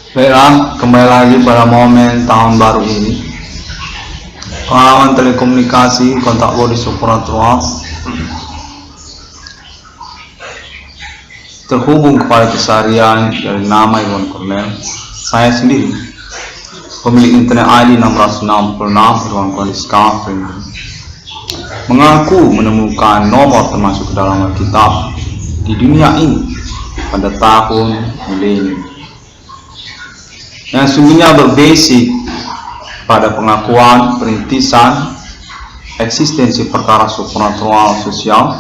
Baiklah, kembali lagi pada momen tahun baru ini. Pengalaman telekomunikasi kontak body supernatural terhubung kepada keseharian dari nama Iwan Cornel. Saya sendiri, pemilik internet ID 666 Iwan Cornel Scafrin, mengaku menemukan nomor termasuk ke dalam Alkitab di dunia ini pada tahun milenium, yang sungguhnya berbasis pada pengakuan perintisan eksistensi perkara supernatural sosial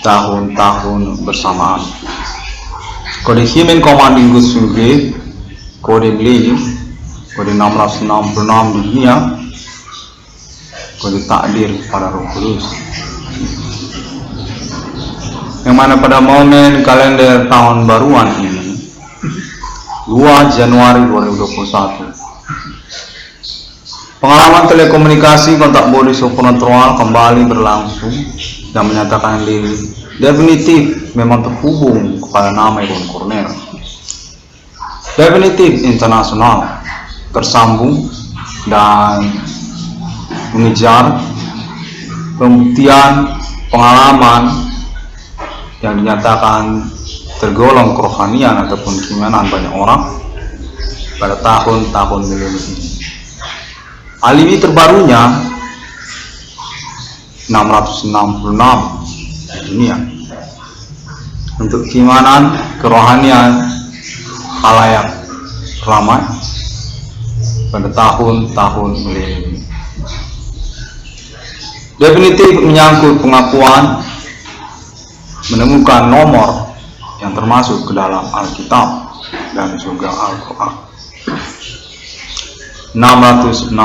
tahun-tahun bersamaan. Kode Himen Komandingus Sungge, kode milenium, kode 666 di dunia, kode takdir pada Roh Kudus, yang mana pada momen kalender tahun baruan ini 2 Januari 2021, pengalaman telekomunikasi kontak body supernatural kembali berlangsung dan menyatakan diri definitif memang terhubung kepada nama Iwan Cornel. Definitif internasional tersambung dan mengejar pembuktian pengalaman yang dinyatakan tergolong kerohanian ataupun keimanan banyak orang pada tahun-tahun milenium ini. Alibi terbarunya 666 di dunia untuk keimanan kerohanian khalayak ramai pada tahun-tahun milenium. Definitif menyangkut pengakuan menemukan nomor yang termasuk ke dalam Alkitab dan juga Al-Quran. 666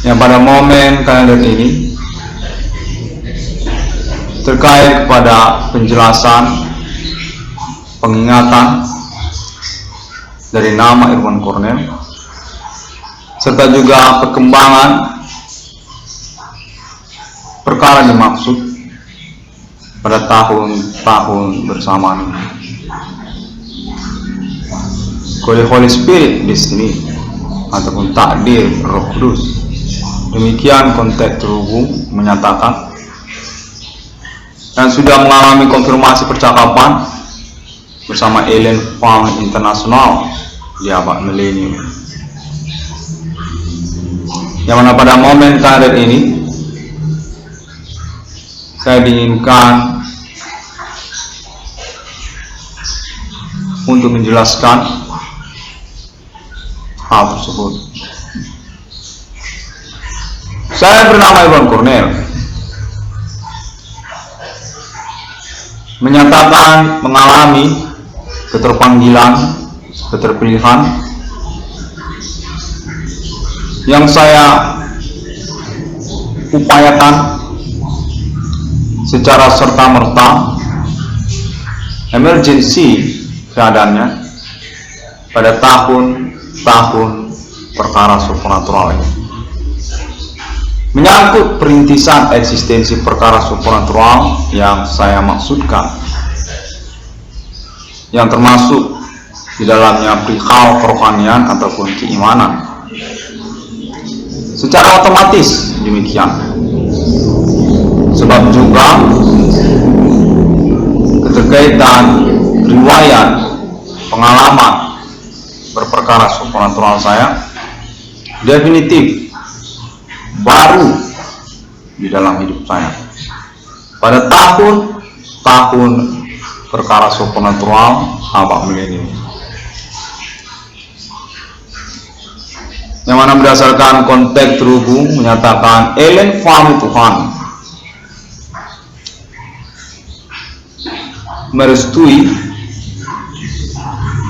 yang pada momen kalender ini terkait kepada penjelasan pengingatan dari nama Iwan Cornel serta juga perkembangan perkara dimaksud pada tahun-tahun bersamaan ini. Kode Holy Spirit Destiny ataupun takdir Roh Kudus. Demikian konteks terhubung menyatakan dan sudah mengalami konfirmasi percakapan bersama Alien Farm Internasional di abad milenium, yang mana pada momen kalender ini saya diinginkan untuk menjelaskan hal tersebut. Saya bernama Iwan Cornel, menyatakan mengalami keterpanggilan, keterpilihan yang saya upayakan secara serta-merta emergensi keadaannya pada tahun-tahun perkara supernatural ini. Menyangkut perintisan eksistensi perkara supernatural yang saya maksudkan, yang termasuk di dalamnya perihal kerohanian ataupun keimanan. Secara otomatis demikian, sebab juga keterkaitan riwayat pengalaman berperkara supernatural saya definitif baru di dalam hidup saya pada tahun-tahun perkara supernatural abad milenium, yang mana berdasarkan konteks terhubung menyatakan Ellen Farm Tuhan merestui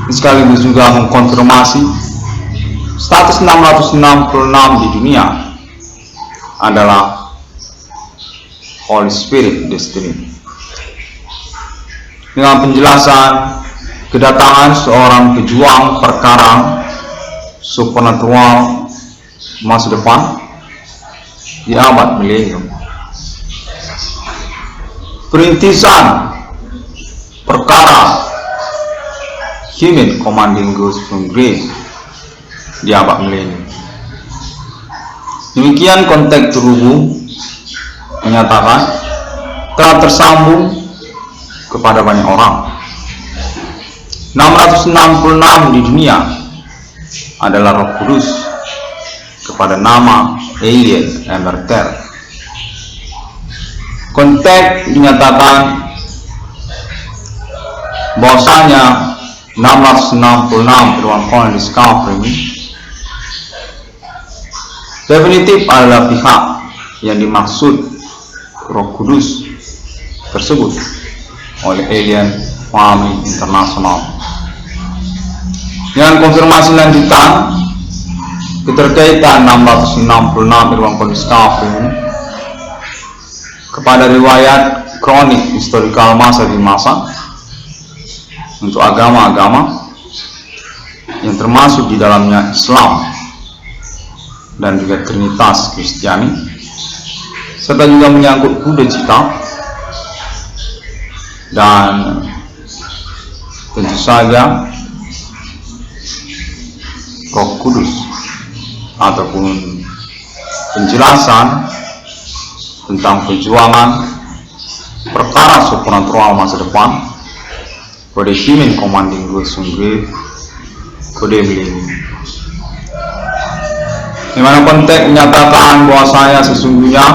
sekaligus juga mengkonfirmasi status 666 di dunia adalah Holy Spirit Destiny, dengan penjelasan kedatangan seorang pejuang perkara supernatural masa depan di abad milenium. Perintisan perkara human commanding goods from grave di abad milenium. Demikian konteks terhubung menyatakan telah tersambung kepada banyak orang. 666 di dunia adalah Roh Kudus kepada nama alien emerter. Konteks dinyatakan bahwasanya 666 ruang Colin Discovery definitif adalah pihak yang dimaksud Roh Kudus tersebut oleh Alien Family International. Dengan konfirmasi lanjutan keterkaitan 666 ruang Colin Discovery kepada riwayat kronik historikal masa di masa untuk agama-agama yang termasuk di dalamnya Islam dan juga Trinitas Kristiani, serta juga menyangkut kuda cita dan tentu saja Roh Kudus ataupun penjelasan tentang perjuangan perkara supernatural masa depan kode human commanding goods from grave kode milenium, di mana konteks menyatakan bahwasanya sesungguhnya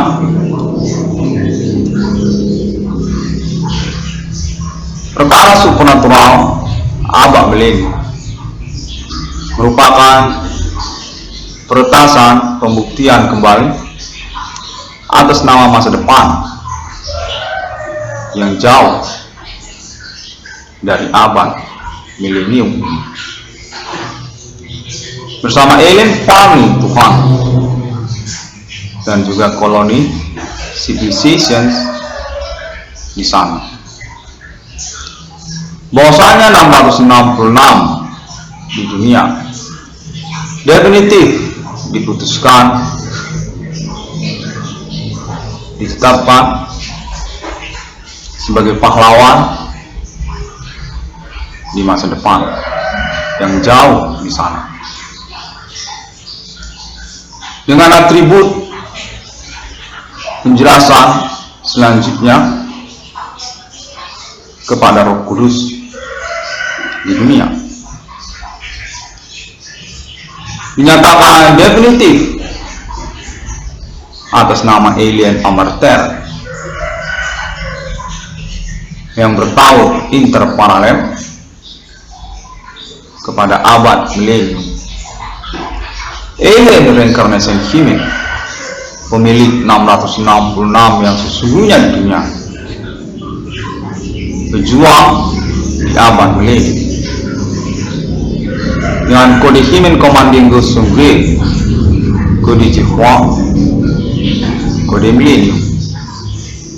perkara supernatural abad milenium merupakan peretasan pembuktian kembali atas nama masa depan yang jauh dari abad milenium bersama alien family Tuhan dan juga koloni civilizations di sana. Bahwasanya 666 di dunia definitif diputuskan, ditetapkan sebagai pahlawan di masa depan yang jauh di sana, dengan atribut penjelasan selanjutnya kepada Roh Kudus di dunia dinyatakan definitif atas nama alien emerter yang bertaut interparalel kepada abad milenium. Alien reincarnation human, pemilik 666 yang sesungguhnya di dunia, pejuang di abad milenium dengan kode human commanding goods from grave, kode Jihwa, kode milenium,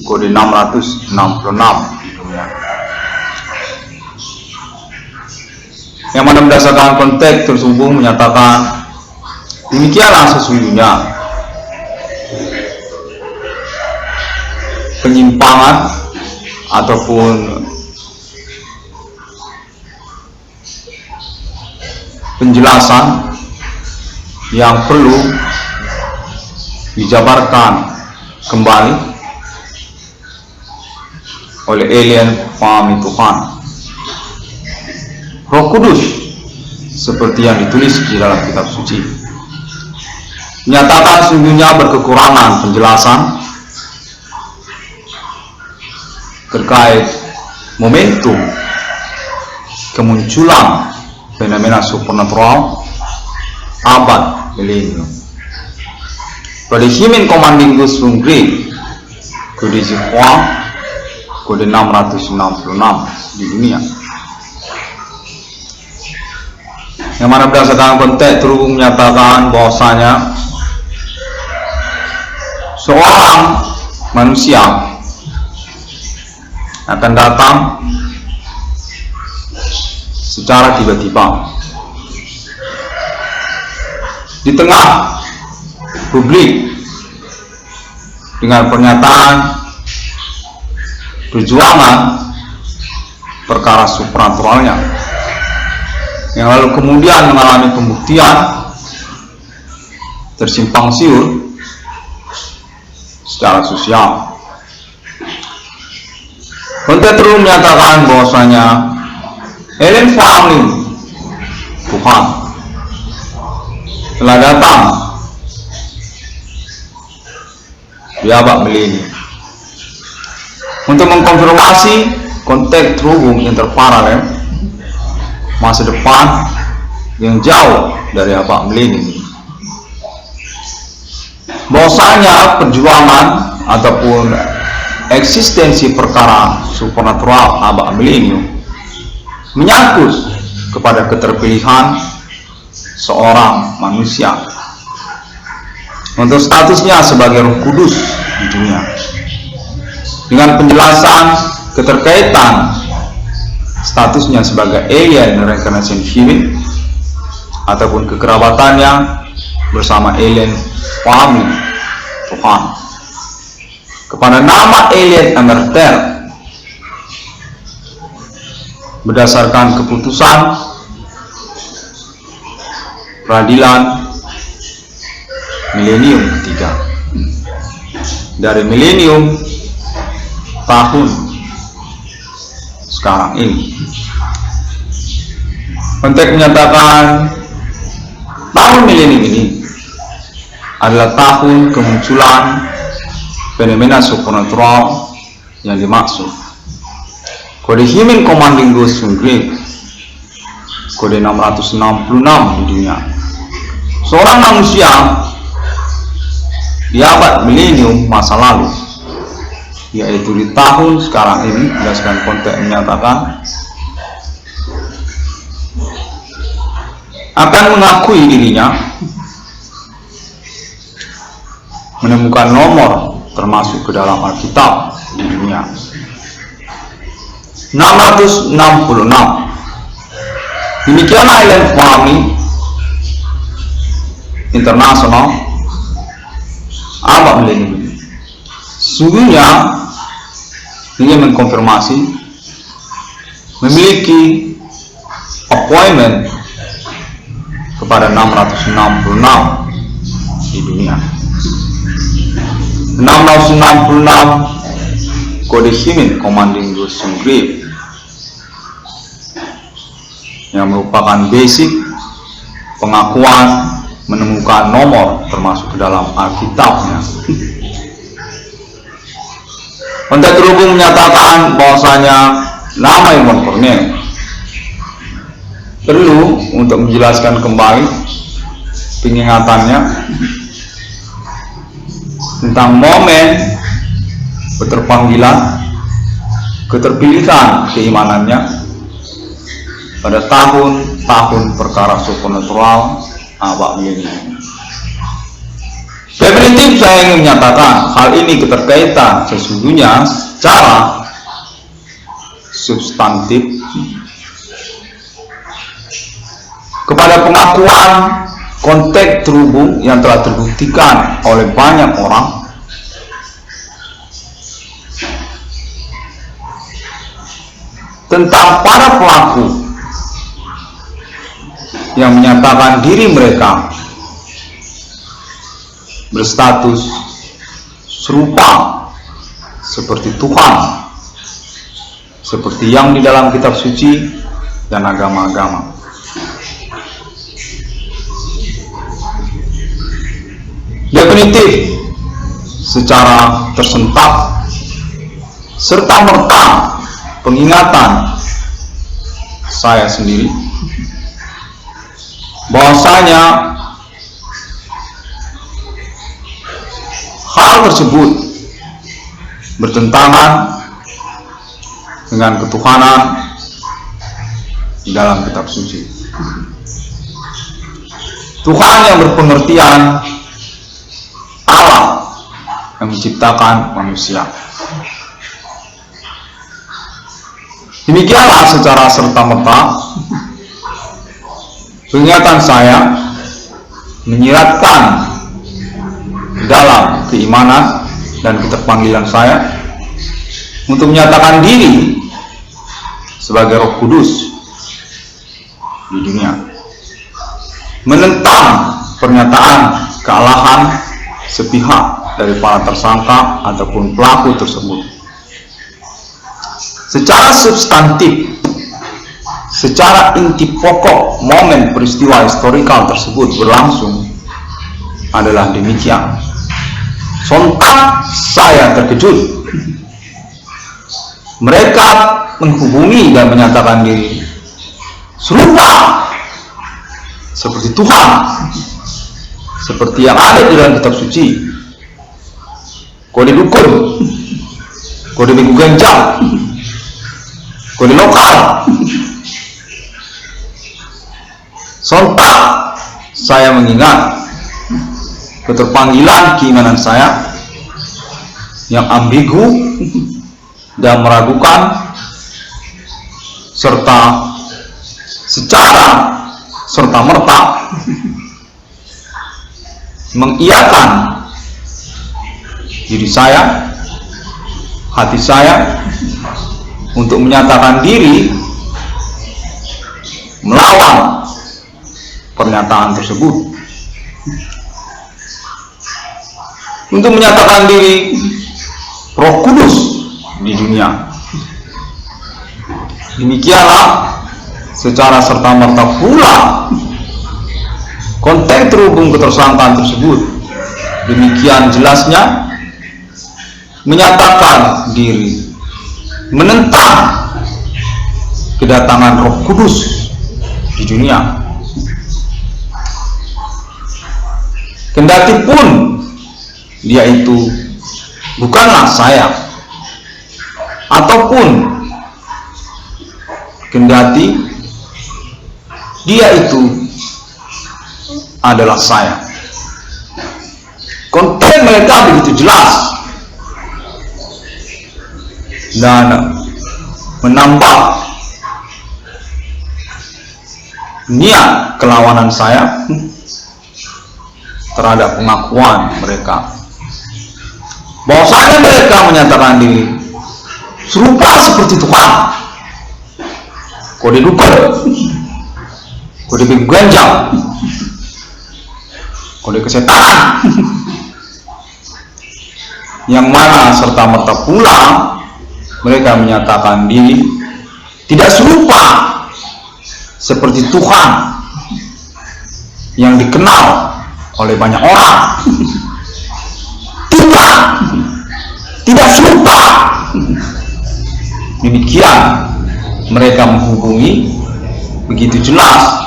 kode 666 di dunia, yang mana berdasarkan konteks tersebut menyatakan demikianlah sesungguhnya penyimpangan ataupun penjelasan yang perlu dijabarkan kembali oleh alien pahami Tuhan Roh Kudus seperti yang ditulis di dalam kitab suci menyatakan sesungguhnya berkekurangan penjelasan terkait momentum kemunculan fenomena supernatural abad milenium. Pada human commanding goods from grave, kode Jihwa, kode 666 di dunia, yang mana berdasarkan konteks terhubung menyatakan bahwasanya seorang manusia akan datang secara tiba-tiba di tengah publik dengan pernyataan perjuangan perkara supranaturalnya, yang lalu kemudian mengalami pembuktian tersimpang siur secara sosial. Kontetru menyatakan bahwasanya alien family Tuhan telah datang di abad milenium untuk mengkonfirmasi konteks terhubung interparalel masa depan yang jauh dari abad milenium, bahwasanya perjuangan ataupun eksistensi perkara supernatural abad milenium menyangkut kepada keterpilihan seorang manusia untuk statusnya sebagai Roh Kudus di dunia, dengan penjelasan keterkaitan statusnya sebagai alien reincarnation human ataupun kekerabatannya bersama alien family Tuhan, kepada nama alien emerter berdasarkan keputusan peradilan milenium ketiga dari milenium tahun sekarang ini. Konteks menyatakan tahun milenium ini adalah tahun kemunculan fenomena supernatural yang dimaksud. Kode Human Commanding Ghost Great, kode 666 di dunia. Seorang manusia di abad milenium masa lalu, yaitu di tahun sekarang ini, berdasarkan konteks menyatakan akan mengakui dirinya menemukan nomor termasuk ke dalam Alkitab di dunia 666. Demikianlah alien family internasional abad milenium ini. Sesungguhnya ingin mengkonfirmasi memiliki appointment kepada 666 di dunia. 666 kode Human Commanding Ghost Great yang merupakan basic pengakuan menemukan nomor termasuk ke dalam Alkitabnya. Konteks terhubung menyatakan bahwasanya nama Iwan Cornel perlu untuk menjelaskan kembali pengingatannya tentang momen keterpanggilan, keterpilihan keimanannya pada tahun-tahun perkara supernatural abad milenium. Definitif saya ingin menyatakan hal ini keterkaitan sesungguhnya secara substantif kepada pengakuan konteks terhubung yang telah terbuktikan oleh banyak orang tentang para pelaku yang menyatakan diri mereka berstatus serupa seperti Tuhan, seperti yang di dalam kitab suci dan agama-agama. Definitif secara tersentak serta merta pengingatan saya sendiri bahwasanya hal tersebut bertentangan dengan ketuhanan di dalam kitab suci. Tuhan yang berpengertian Allah yang menciptakan manusia. Demikianlah secara serta-merta peringatan saya menyiratkan dalam keimanan dan keterpanggilan saya untuk menyatakan diri sebagai Roh Kudus di dunia, menentang pernyataan kealahan sepihak dari para tersangka ataupun pelaku tersebut. Secara substantif, secara inti pokok momen peristiwa historikal tersebut berlangsung adalah demikian. Sontak saya terkejut. Mereka menghubungi dan menyatakan diri serupa seperti Tuhan, seperti yang ada di dalam kitab suci. Kode dukun, kode minggu ganjang, kode lokal. Sontak saya mengingat keterpanggilan keimanan saya yang ambigu dan meragukan, serta secara serta-merta mengiyakan diri saya, hati saya untuk menyatakan diri melawan pernyataan tersebut, untuk menyatakan diri Roh Kudus di dunia. Demikianlah secara serta-merta pula konteks terhubung ketersangkaan tersebut demikian jelasnya menyatakan diri menentang kedatangan Roh Kudus di dunia. Kendati pun dia itu bukanlah saya, ataupun kendati dia itu adalah saya. Konteks mereka begitu jelas dan menambah niat kelawanan saya terhadap pengakuan mereka, bahwasanya mereka menyatakan diri serupa seperti Tuhan. Kode dukun, kode minggu ganjang, kode kesetanan, yang mana serta-merta pula mereka menyatakan diri tidak serupa seperti Tuhan yang dikenal oleh banyak orang. Tidak serupa. Demikian mereka menghubungi begitu jelas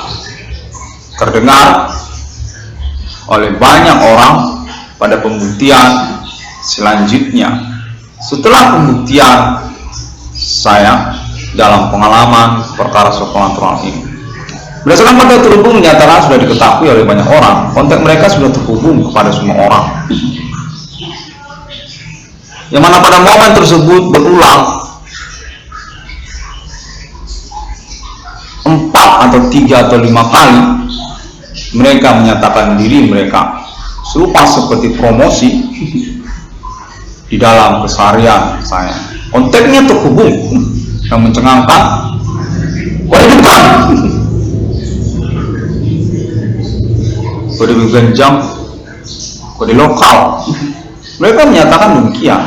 terdengar oleh banyak orang pada pembuktian selanjutnya. Setelah pembuktian saya dalam pengalaman perkara supernatural ini, berdasarkan pada terhubung menyatakan sudah diketahui oleh banyak orang, konteks mereka sudah terhubung kepada semua orang, yang mana pada momen tersebut berulang 4 atau 3 atau 5 kali mereka menyatakan diri mereka serupa seperti promosi di dalam keseharian saya. Konteksnya terhubung yang mencengangkan. Kode dukun, kode ganjang, kode lokal. Mereka menyatakan demikian,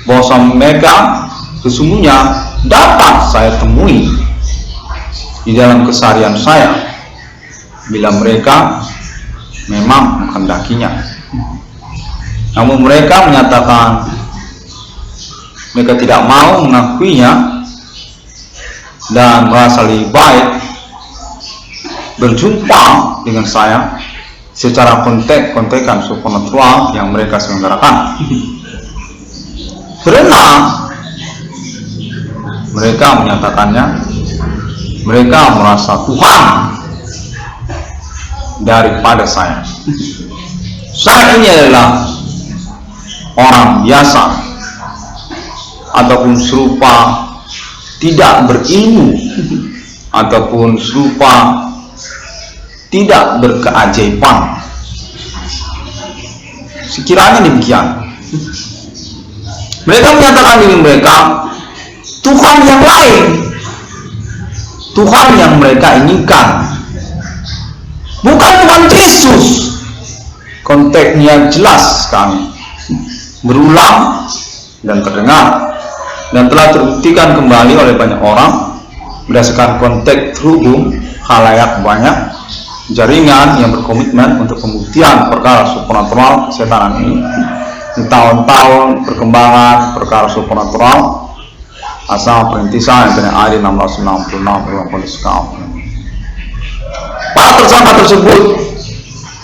bahwa mereka sesungguhnya dapat saya temui di dalam keseharian saya bila mereka memang menghendakinya. Namun mereka menyatakan mereka tidak mau mengakuinya dan merasa lebih baik berjumpa dengan saya secara kontekan supernatural yang mereka selenggarakan, karena mereka menyatakannya mereka merasa Tuhan daripada saya. Saya ini adalah orang biasa ataupun serupa tidak berilmu ataupun serupa tidak berkeajaiban. Sekiranya demikian, mereka menyatakan diri mereka Tuhan yang lain Tuhan yang mereka inginkan, bukan Tuhan Yesus. Konteksnya jelas sekali, berulang dan terdengar, dan telah terbuktikan kembali oleh banyak orang berdasarkan konteks terhubung khalayak banyak jaringan yang berkomitmen untuk pembuktian perkara supernatural kesetanan ini. Di tahun-tahun perkembangan perkara supernatural asal perintisan internet AD 1666 ruang polis kaum. Para tersangka tersebut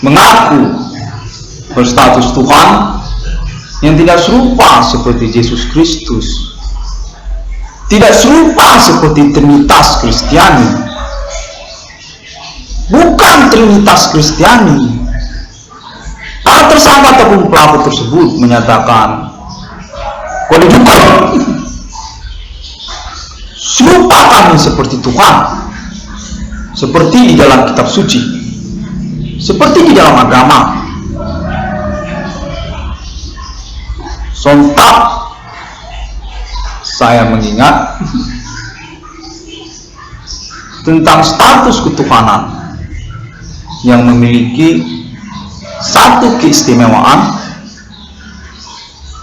mengaku berstatus Tuhan yang tidak serupa seperti Yesus Kristus, tidak serupa seperti Trinitas Kristiani, bukan Trinitas Kristiani. Para tersangka ataupun pelaku tersebut menyatakan kedudukan serupa kami seperti Tuhan, seperti di dalam kitab suci, seperti di dalam agama. Sontak saya mengingat tentang status ketuhanan yang memiliki satu keistimewaan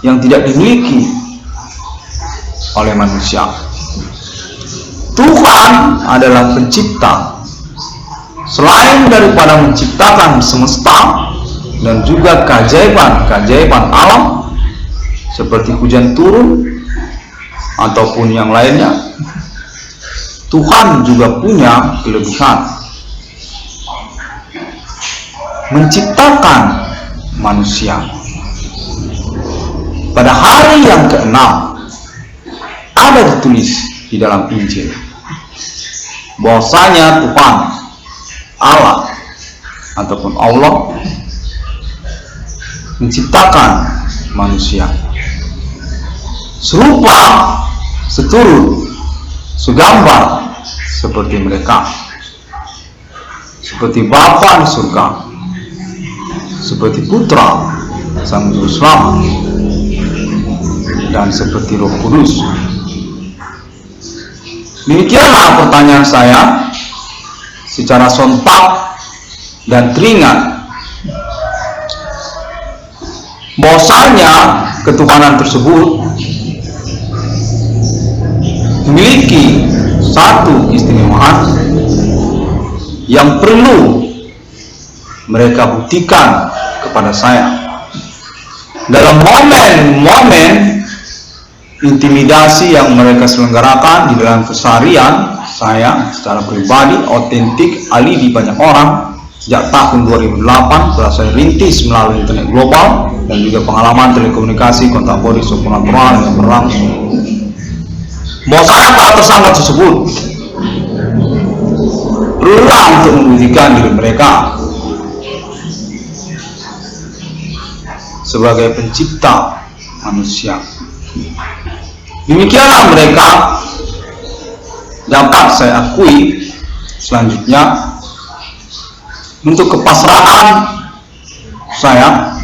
yang tidak dimiliki oleh manusia. Tuhan adalah pencipta. Selain daripada menciptakan semesta dan juga keajaiban-keajaiban alam seperti hujan turun ataupun yang lainnya, Tuhan juga punya kelebihan menciptakan manusia. Pada hari yang ke-6 ada ditulis di dalam Injil bahwasanya Tuhan Allah ataupun Allah menciptakan manusia serupa, seturut, segambar seperti mereka, seperti Bapa di surga, seperti Putra Sang Juru Selamat, dan seperti Roh Kudus. Demikianlah pertanyaan saya secara sontak dan teringat bahwasanya ketuhanan tersebut memiliki satu keistimewaan yang perlu mereka buktikan kepada saya dalam momen-momen intimidasi yang mereka selenggarakan di dalam keseharian saya secara pribadi, otentik, alibi banyak orang. Sejak tahun 2008 telah saya rintis melalui internet global dan juga pengalaman telekomunikasi kontak body supernatural yang berlangsung. Bahwasanya para tersangka tersebut berulang untuk membuktikan diri mereka sebagai pencipta manusia. Demikianlah mereka dapat saya akui selanjutnya untuk kepasrahan saya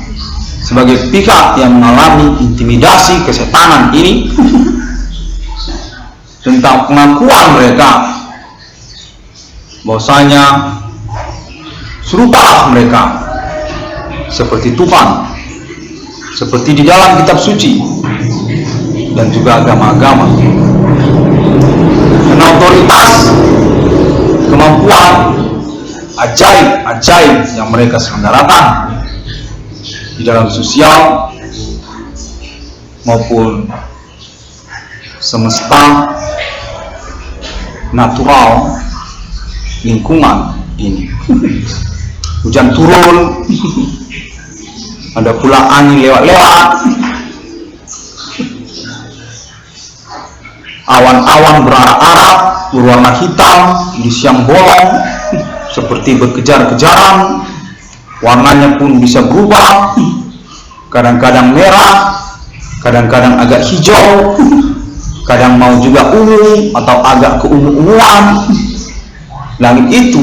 sebagai pihak yang mengalami intimidasi kesetanan ini tentang pengakuan mereka bahwasanya serupalah mereka seperti Tuhan, seperti di dalam kitab suci dan juga agama-agama. Dan otoritas, kemampuan, ajaib-ajaib yang mereka selenggarakan di dalam sosial maupun semesta natural lingkungan ini. Hujan turun, ada pula angin lewat-lewat, awan-awan berarak-arak berwarna hitam di siang bolong seperti berkejar-kejaran, warnanya pun bisa berubah, kadang-kadang merah, kadang-kadang agak hijau, kadang mau juga ungu atau agak keungu-unguan. Langit itu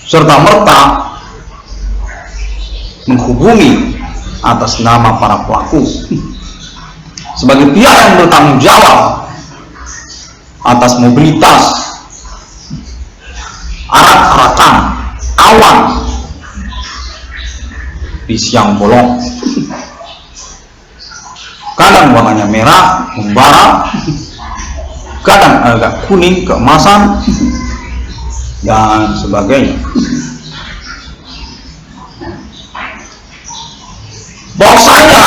serta-merta menghubungi atas nama para pelaku sebagai pihak yang bertanggung jawab atas mobilitas, arak-arakan, awan di siang bolong. Kadang warnanya merah, membara, kadang agak kuning, keemasan, dan sebagainya. Bahwasanya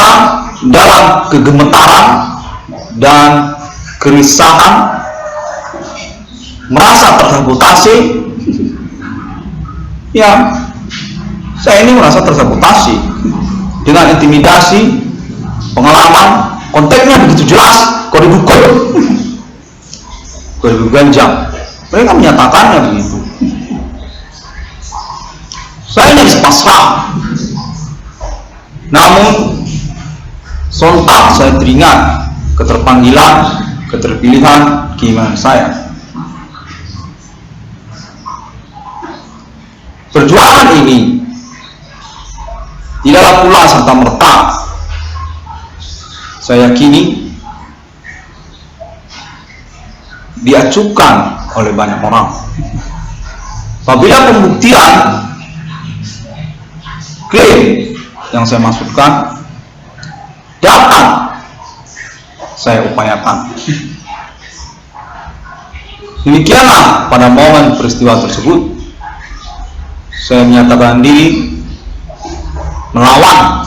dalam kegemetaran dan kerisahan, merasa tersabotase, ya, saya ini merasa tersabotase dengan intimidasi, pengalaman, konteksnya begitu jelas, kode ganjang. Mereka menyatakannya begitu. Saya nyaris pasrah. Namun sontak saya teringat keterpilihan keimanan saya. Perjuangan ini tidaklah pula serta-merta saya yakini diacukan oleh banyak orang. Apabila pembuktian klaim yang saya maksudkan datang, saya upayakan. Demikianlah pada momen peristiwa tersebut, saya menyatakan diri melawan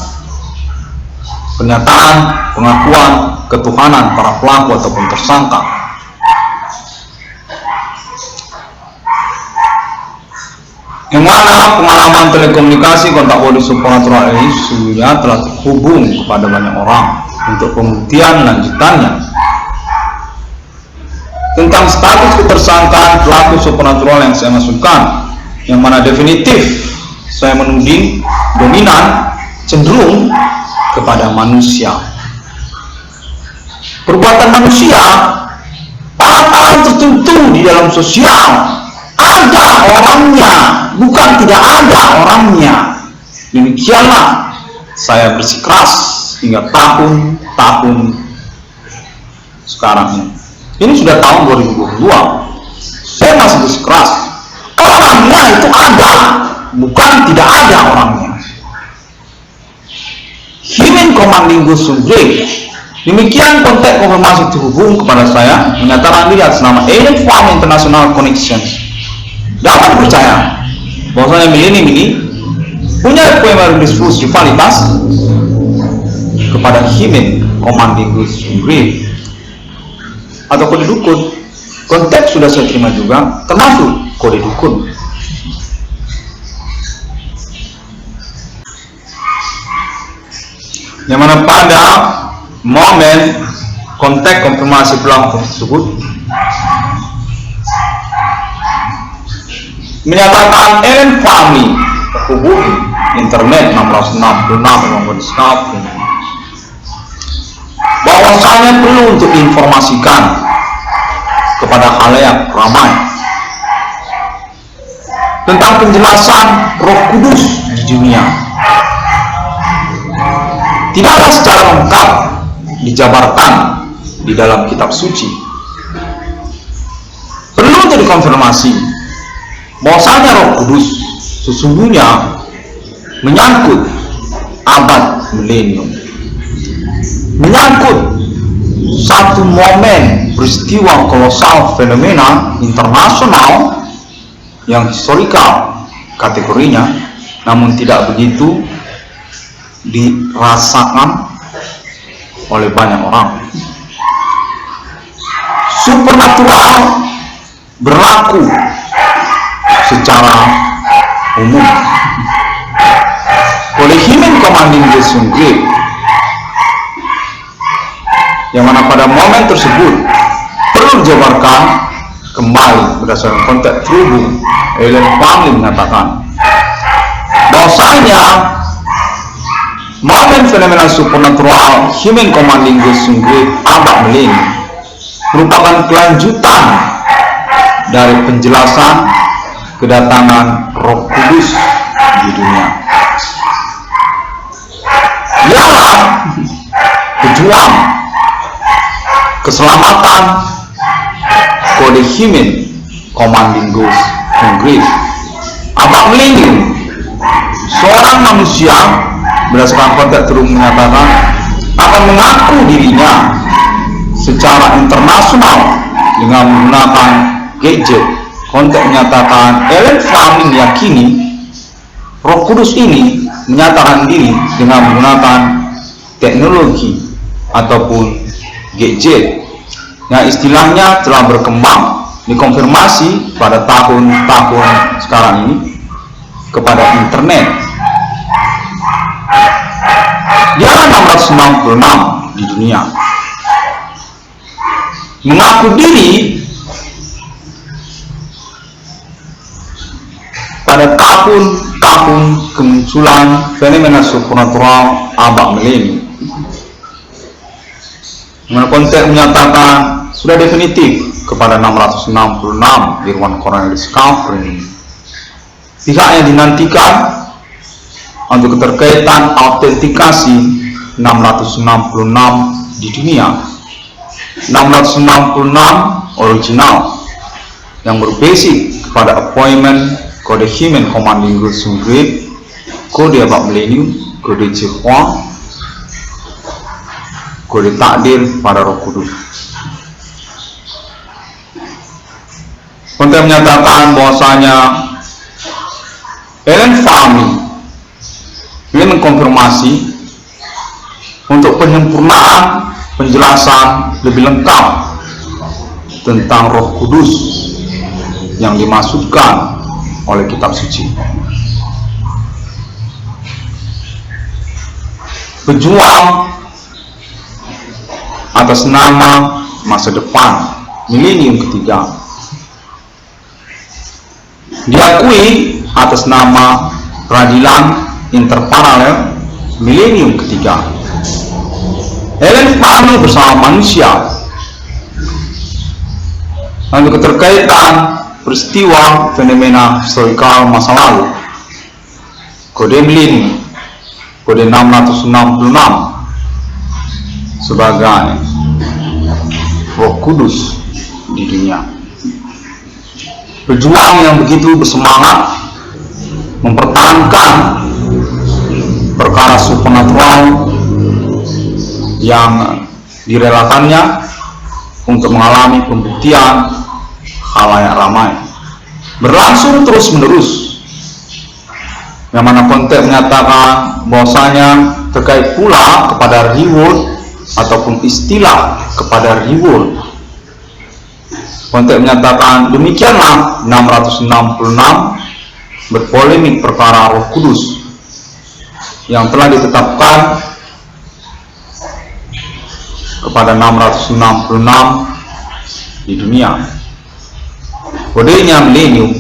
pernyataan pengakuan ketuhanan para pelaku ataupun tersangka. Yang mana pengalaman telekomunikasi kontak body supernatural ini sesungguhnya telah terhubung kepada banyak orang untuk pembuktian lanjutannya tentang status ketersangkaan pelaku supernatural yang saya maksudkan, yang mana definitif saya menuding dominan cenderung kepada manusia. Perbuatan manusia, hal-hal tertentu di dalam sosial ada orangnya, bukan tidak ada orangnya. Demikianlah saya bersikeras hingga tahun-tahun sekarang ini. Ini sudah tahun 2022. Saya masih bersikeras. Orangnya itu ada, bukan tidak ada orangnya. Human Commanding Ghost Sungguh. Demikian konteks konfirmasi terhubung kepada saya, menyatakan diri atas nama Alien Farm International Connections. Dapat percaya bahwasanya milenium ini punya rivalitas kepada Human Commanding Ghost Sungguh atau kode dukun. Konteks sudah saya terima juga, termasuk kode dukun. Yang mana pada momen konteks konfirmasi pelaku tersebut menyatakan Alien Family terhubungi internet 666 bahwasanya perlu untuk diinformasikan kepada khalayak ramai tentang penjelasan Roh Kudus di dunia. Tidaklah secara lengkap dijabarkan di dalam kitab suci. Perlu untuk dikonfirmasi bahwasanya Roh Kudus sesungguhnya menyangkut abad milenium, menyangkut satu momen peristiwa kolosal fenomena internasional yang historikal kategorinya, namun tidak begitu dirasakan oleh banyak orang. Supernatural berlaku secara umum oleh Human Commanding Ghost Sungguh, yang mana pada momen tersebut perlu dijabarkan kembali berdasarkan konteks terhubung. Alien Family mengatakan bahwasanya momen fenomena supernatural Human Commanding Ghost Sungguh abad milenium merupakan kelanjutan dari penjelasan kedatangan Roh Kudus di dunia. Ialah pejuang keselamatan kode Himen Commanding Ghost Hungry. Abad milenium, seorang manusia berdasarkan konteks terus menyatakan akan mengaku dirinya secara internasional dengan menggunakan gadget. Konteks menyatakan Ellen Fleming meyakini Roh Kudus ini menyatakan diri dengan menggunakan teknologi ataupun gadget yang istilahnya telah berkembang, dikonfirmasi pada tahun-tahun sekarang ini kepada internet. Dia 666 di dunia, mengaku diri pada tahun-tahun kemunculan fenomena supernatural abad milenium. Dengan konteks menyatakan sudah definitif kepada 666 Irwan Cornelius Calvary, pihak yang dinantikan untuk keterkaitan autentikasi 666 di dunia. 666 original yang berbasic kepada appointment kode Himen Commanding Ghost Hungry, kode abad milenium, kode Jehova, kode takdir pada Roh Kudus. Konteks menyatakan bahwasanya Ellen Fleming ingin mengkonfirmasi untuk penyempurnaan penjelasan lebih lengkap tentang Roh Kudus yang dimaksudkan oleh kitab suci. Pejuang atas nama masa depan milenium ketiga, diakui atas nama peradilan interparalel milenium ketiga. Ellen Fleming bersama manusia untuk keterkaitan peristiwa fenomena historikal masa lalu, kode milenium, kode 666 sebagai Roh Kudus di dunia. Pejuang yang begitu bersemangat mempertahankan perkara supernatural yang direlakannya untuk mengalami pembuktian khalayak ramai, berlangsung terus menerus, yang mana konteks menyatakan bahwasanya terkait pula kepada reward ataupun istilah kepada reward. Konteks menyatakan demikianlah 666 berpolemik perkara Roh Kudus yang telah ditetapkan kepada 666 di dunia. Kodenya milenium,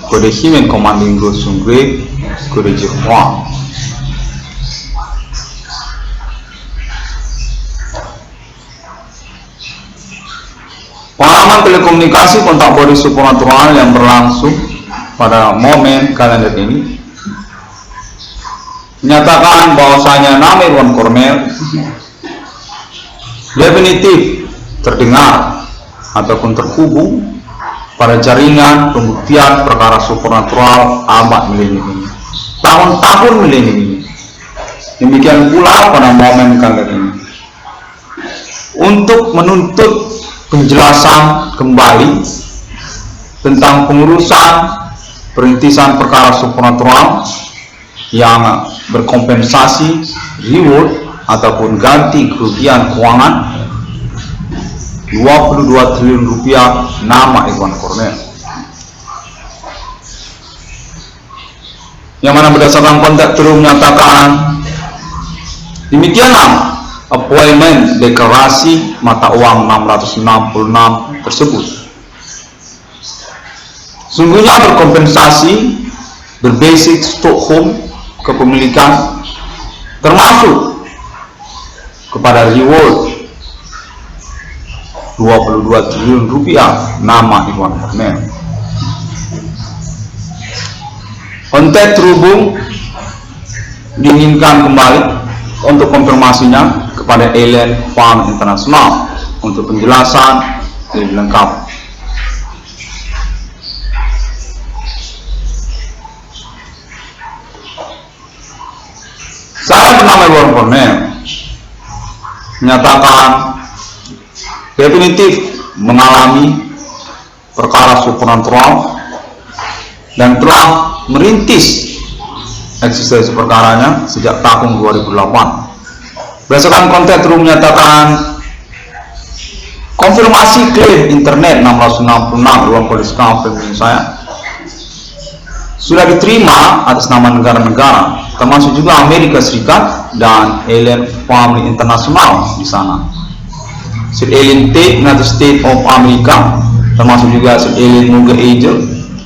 kode Himen Commanding Ghost Hungry, kode Jehova. Pengalaman telekomunikasi kontak body supernatural yang berlangsung pada momen kalender ini menyatakan bahwasanya nama Irwan Cornel definitif terdengar ataupun terhubung pada jaringan pembuktian perkara supernatural abad milenium ini, tahun-tahun milenium ini. Demikian pula pada momen kalender ini untuk menuntut penjelasan kembali tentang pengurusan perintisan perkara supernatural yang berkompensasi reward ataupun ganti kerugian keuangan 22 triliun rupiah nama Irwan Cornel, yang mana berdasarkan konteks terus menyatakan demikianlah appointment deklarasi mata uang 666 tersebut sungguhnya berkompensasi berbasic Stockholm kepemilikan termasuk kepada reward 22 triliun rupiah nama Irwan Cornel. Konteks terhubung diinginkan kembali untuk konfirmasinya kepada Ellen Fleming International untuk penjelasan lebih lengkap. Edward Cornell menyatakan definitif mengalami perkara supernatural dan telah merintis eksistensi perkaranya sejak tahun 2008. Berdasarkan konteks True menyatakan konfirmasi klaim internet 666 ruang discovery saya sudah diterima atas nama negara-negara, termasuk juga Amerika Serikat dan Alien Family International di sana. Sir Alien Tape United States of America, termasuk juga Sir Alien Muga Angel,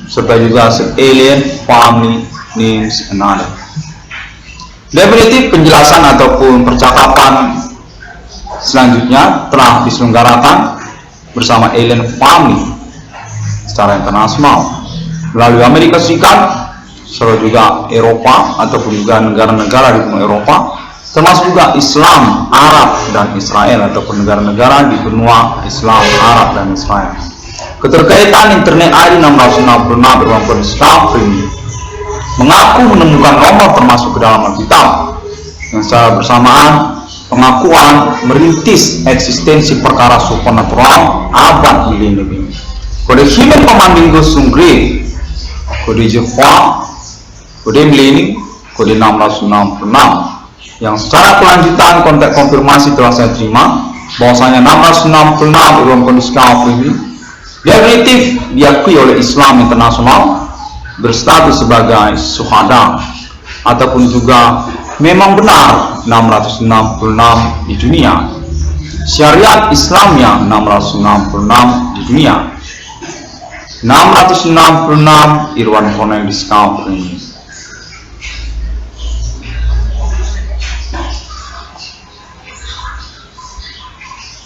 serta juga Sir Alien Family Names Another. Definitif penjelasan ataupun percakapan selanjutnya telah diselenggarakan bersama Alien Family secara internasional melalui Amerika Serikat, serta juga Eropa ataupun juga negara-negara di benua Eropa, termasuk juga Islam, Arab, dan Israel ataupun negara-negara di benua Islam, Arab, dan Israel. Keterkaitan internet ID 666 beruang discovery mengaku menemukan nomor termasuk ke dalam Alkitab yang secara bersamaan pengakuan merintis eksistensi perkara supernatural abad milenium ini. Kode Human Commanding Ghost Sungri, kode Jehovah, kode milenium, kode 666 yang secara kelanjutan konteks konfirmasi telah saya terima bahwasanya 666 beruang discovery ini definitif diakui oleh Islam internasional, berstatus sebagai syuhada ataupun juga memang benar 666 di dunia. Syariat Islamnya 666 di dunia. 666 Irwan Cornell discovery.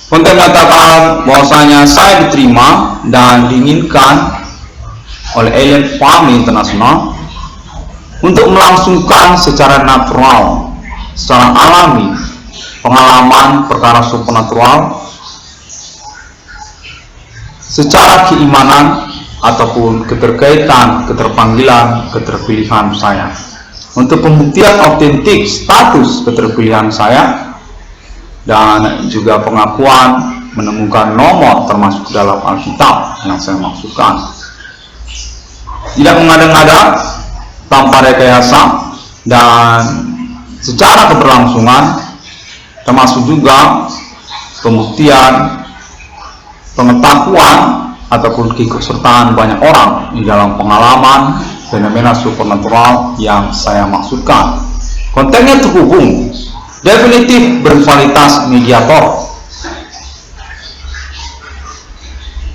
Konten mengatakan bahwasanya saya diterima dan diinginkan oleh Alien Family International untuk melangsungkan secara natural, secara alami pengalaman perkara supernatural secara keimanan ataupun keterkaitan, keterpanggilan, keterpilihan saya untuk pembuktian otentik status keterpilihan saya dan juga pengakuan menemukan nomor termasuk dalam Alkitab yang saya maksudkan. Tidak mengada-ngada, tanpa rekayasa, dan secara keberlangsungan, termasuk juga pembuktian, pengetahuan ataupun keikutsertaan banyak orang di dalam pengalaman fenomena supernatural yang saya maksudkan. Kontennya terhubung, definitif berkualitas mediator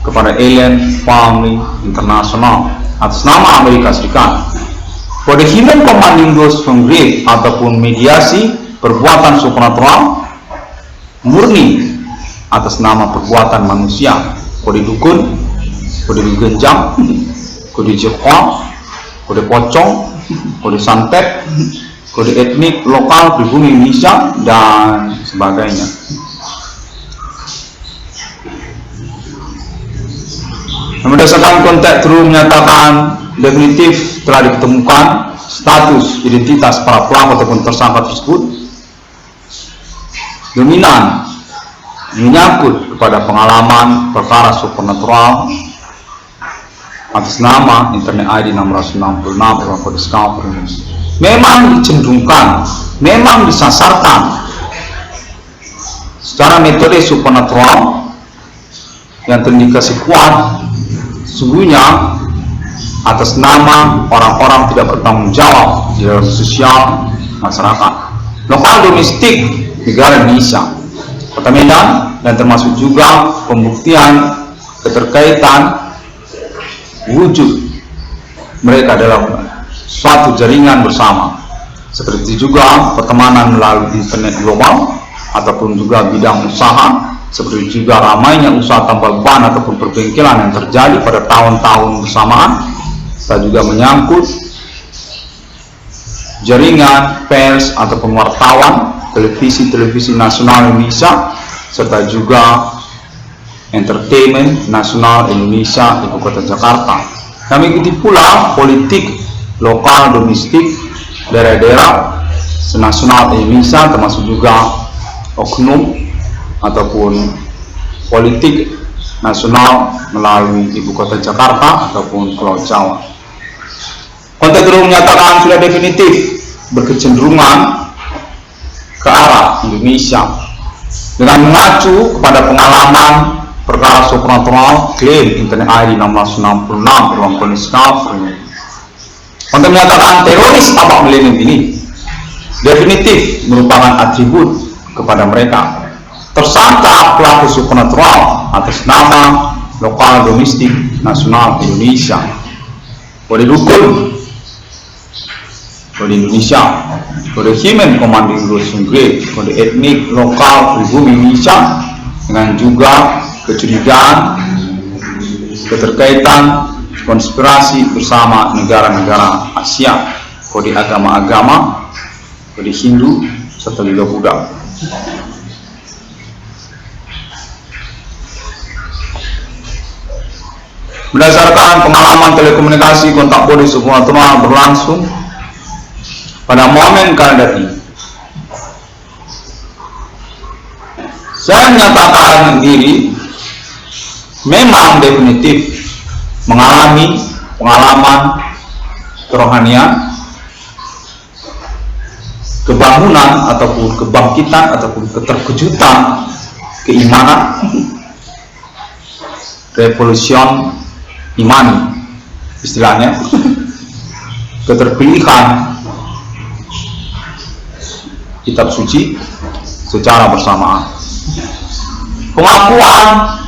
kepada Alien Family International atas nama Amerika Serikat. Kode Human Commanding Ghost from Grave ataupun mediasi perbuatan supernatural murni atas nama perbuatan manusia. Kode dukun, kode genjang, kode Jepang, kode pocong, kode santet, kode etnik lokal pribumi Indonesia, dan sebagainya. Berdasarkan konteks True menyatakan definitif telah ditemukan status identitas para pelaku ataupun tersangka tersebut dominan menyangkut kepada pengalaman perkara supernatural atas nama internet ID 666 berupa discovery. Memang dicenderungkan, memang disasarkan secara metode supernatural yang terindikasi kuat sesungguhnya atas nama orang-orang tidak bertanggung jawab di dalam sosial masyarakat lokal domestik negara Indonesia, Kota Medan, dan termasuk juga pembuktian keterkaitan wujud mereka dalam suatu jaringan bersama, seperti juga pertemanan melalui internet global ataupun juga bidang usaha, seperti juga ramainya usaha tambal ban ataupun perbengkelan yang terjadi pada tahun-tahun bersamaan, serta juga menyangkut jaringan pers ataupun wartawan televisi nasional Indonesia, serta juga entertainment nasional Indonesia Ibu Kota Jakarta. Kami ikuti pula politik lokal domestik daerah-daerah senasional Indonesia, termasuk juga oknum ataupun politik nasional melalui ibu kota Jakarta ataupun Pulau Jawa. Konteks Terung menyatakan sudah definitif berkecenderungan ke arah Indonesia dengan mengacu kepada pengalaman perkara supranatural klaim Internet ID 1666 beruang kondisi kafir. Konteks menyatakan teroris abad milenium ini definitif merupakan atribut kepada mereka. Tersangka pelaku supernatural atas nama lokal domestik nasional Indonesia, kode dukun, kode Indonesia, kode Himen Commanding Group Sungguh, kode etnik lokal pribumi Indonesia, dengan juga kecurigaan keterkaitan konspirasi bersama negara-negara Asia, kode agama-agama, kode Hindu serta juga Buddha. Berdasarkan pengalaman telekomunikasi kontak kode supernatural berlangsung pada momen kalender ini, saya menyatakan diri memang definitif mengalami pengalaman kerohanian, kebangunan ataupun kebangkitan ataupun keterkejutan keimanan, revolution imani istilahnya, keterpilihan kitab suci secara bersamaan, pengakuan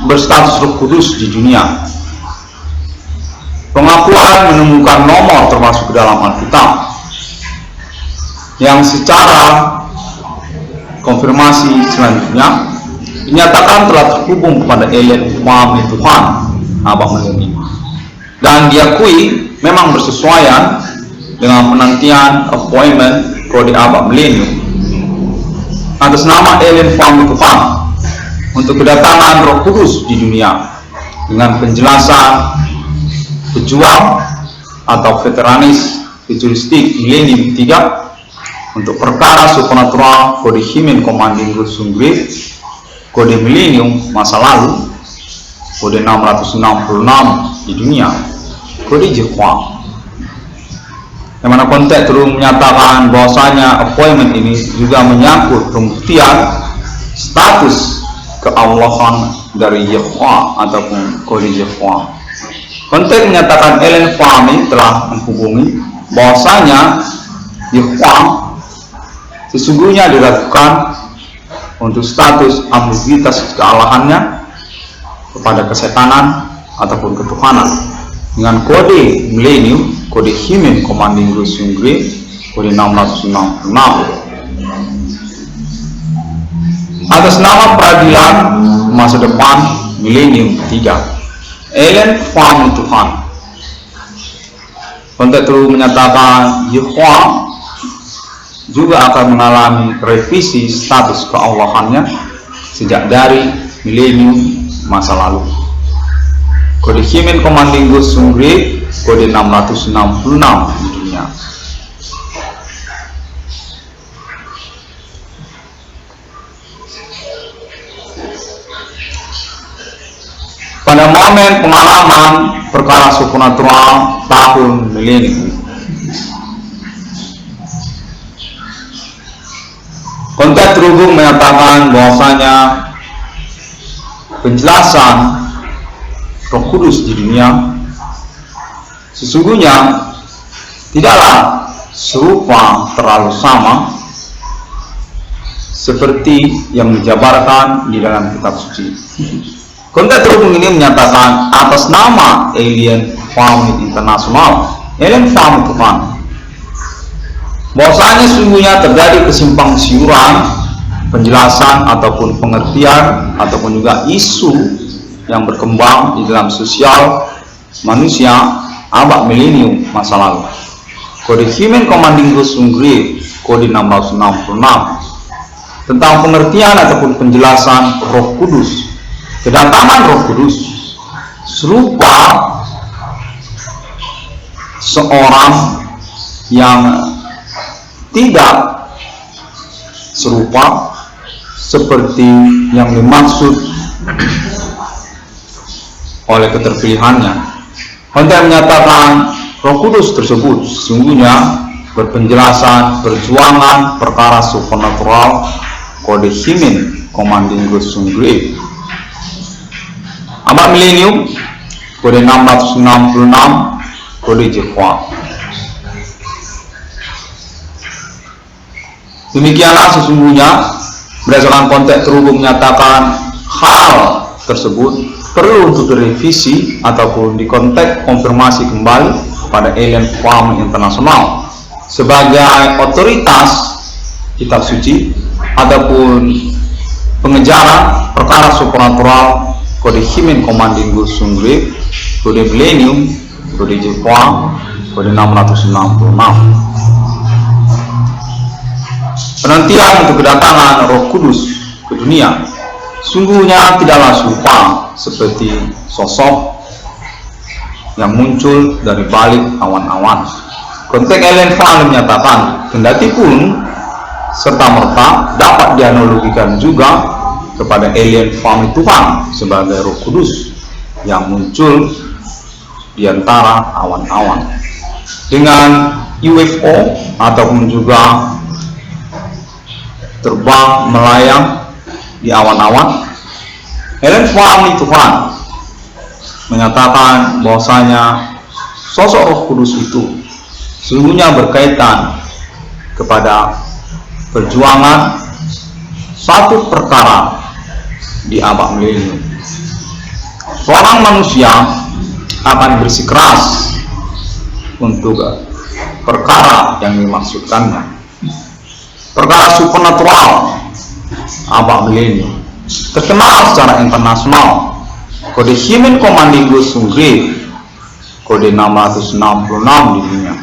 berstatus Roh Kudus di dunia, pengakuan menemukan nomor termasuk dalam Alkitab yang secara konfirmasi selanjutnya dinyatakan telah terhubung kepada alien family Tuhan abad milenium dan diakui memang bersesuaian dengan penantian appointment kode abad milenium atas nama alien family Tuhan untuk kedatangan Roh Kudus di dunia dengan penjelasan pejuang atau veteranis futuristik milenium 3 untuk perkara supernatural kode Himen Commanding Group Sungguh, kode milenium masa lalu, kode 666 di dunia, kode Jepang. Yang mana konteks Terung menyatakan bahwasanya appointment ini juga menyangkut pembuktian status keallahan dari Yehwa ataupun kode Yehwa. Konteks menyatakan alien family telah menghubungi bahwasanya Yehwa sesungguhnya diragukan untuk status ambiguitas keallahannya kepada kesetanan ataupun ketuhanan dengan kode milenium, kode Himen Commanding Group Sungguh, kode 666 atas nama peradilan masa depan milenium 3 alien family Tuhan. Konteks Terung menyatakan Yehwa juga akan mengalami revisi status keallahannya sejak dari milenium masa lalu. Kode Himen Commanding Group Sungguh, kode 666 di dunia. Pada momen pengalaman perkara supernatural tahun milenium, konteks terhubung menyatakan bahwasanya penjelasan Roh Kudus di dunia sesungguhnya tidaklah serupa terlalu sama seperti yang dijabarkan di dalam kitab suci. Konteks terhubung ini menyatakan atas nama alien family internasional, alien family Tuhan, bahwasanya sesungguhnya terjadi kesimpang siuran penjelasan ataupun pengertian ataupun juga isu yang berkembang di dalam sosial manusia abad milenium masa lalu. Kode Himen Commanding Group Sungguh, kode 666 tentang pengertian ataupun penjelasan Roh Kudus, kedatangan Roh Kudus serupa seorang yang tidak serupa seperti yang dimaksud oleh keterpilihannya. Konteks menyatakan Roh Kudus tersebut sesungguhnya berpenjelasan perjuangan perkara supernatural kode Hymen Commanding God Sungre. Abad milenium kode 666 kode Jehova. Demikianlah sesungguhnya berdasarkan konteks terhubung menyatakan hal tersebut perlu untuk direvisi ataupun dikonteks konfirmasi kembali pada Alien Farm Internasional sebagai otoritas kitab suci ataupun pengejaran perkara supernatural kode Hymen Commanding God Sungre, kode milenium, kode Jepang, kode 666. Penantian untuk kedatangan Roh Kudus ke dunia sungguhnya tidaklah serupa seperti sosok yang muncul dari balik awan-awan. Konteks Alien Farm menyatakan kendati pun serta-merta dapat dianalogikan juga kepada Alien Farm Tuhan sebagai Roh Kudus yang muncul di antara awan-awan dengan UFO ataupun juga terbang melayang di awan-awan. Alien Farm Tuhan menyatakan bahwasanya sosok Roh Kudus itu sesungguhnya berkaitan kepada perjuangan satu perkara di abad milenium. Seorang manusia akan bersikeras untuk perkara yang dimaksudkannya, perkara supernatural abad milenium terkenal secara internasional. Kode Hymen Commanding God Sungre, kode 666 di dunia,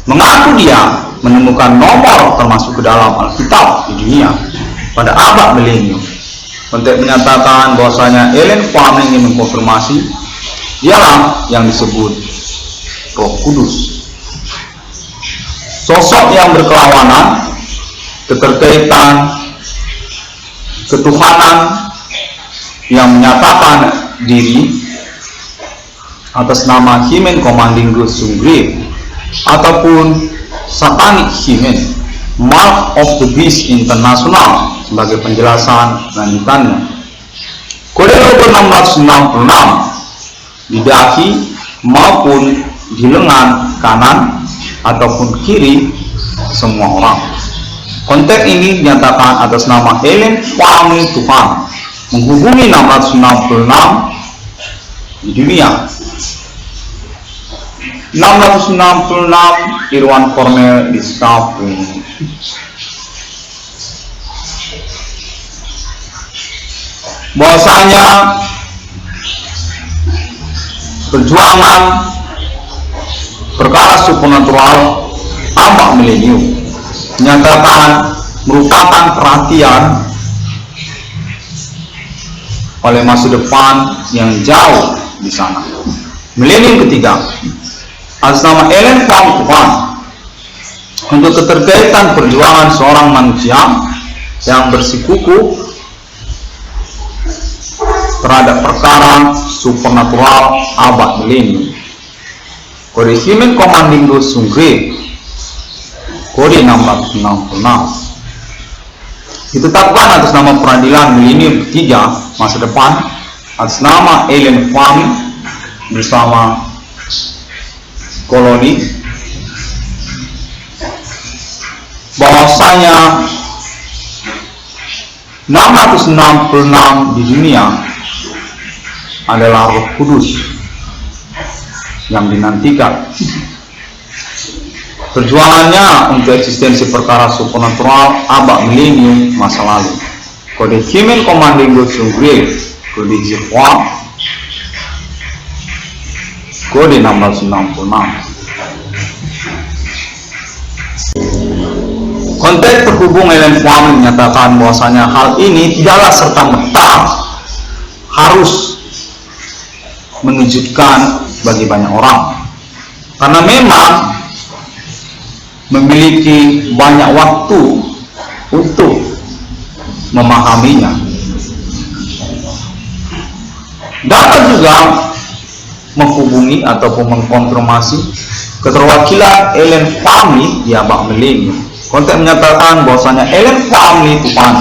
mengaku dia menemukan nomor termasuk ke dalam Alkitab di dunia pada abad milenium. Konteks menyatakan bahwasanya Alien Farm ingin mengkonfirmasi dialah yang disebut Roh Kudus, sosok yang berkelawanan, keterkaitan ketuhanan yang menyatakan diri atas nama Hymen Commanding God Sungre ataupun Satanic Hymen Mark of the Beast International sebagai penjelasan lanjutannya. Kode logo 666 di dahi maupun di lengan kanan ataupun kiri semua orang. Konteks ini dinyatakan atas nama Alien Farm Tuhan menghubungi 666 di dunia. 666 Irwan Cornell Discovery. Bahwasanya perjuangan perkara supernatural abad milenium menyatakan merupakan perhatian oleh masa depan yang jauh di sana. Milenium ketiga atas nama Alien Farm Tuhan untuk keterkaitan perjuangan seorang manusia yang bersikukuh terhadap perkara supernatural abad milenium. Kode Hymen Commanding God Sungre, kode 666 ditetapkan atas nama peradilan milenium ketiga masa depan atas nama Alien Farm bersama koloni, bahwasanya 666 di dunia adalah Roh Kudus yang dinantikan. Perjuangannya untuk eksistensi perkara supernatural abad milenium masa lalu. Kode Hymen Commanding God Sungre, kode Jepang, kode 666. Konteks terhubung Alien Farm menyatakan bahwasanya hal ini tidaklah serta-merta harus mengejutkan bagi banyak orang, karena memang memiliki banyak waktu untuk memahaminya. Dapat juga menghubungi ataupun mengkonfirmasi keterwakilan alien family di abad milenium. Konteks menyatakan bahwasanya alien family Tuhan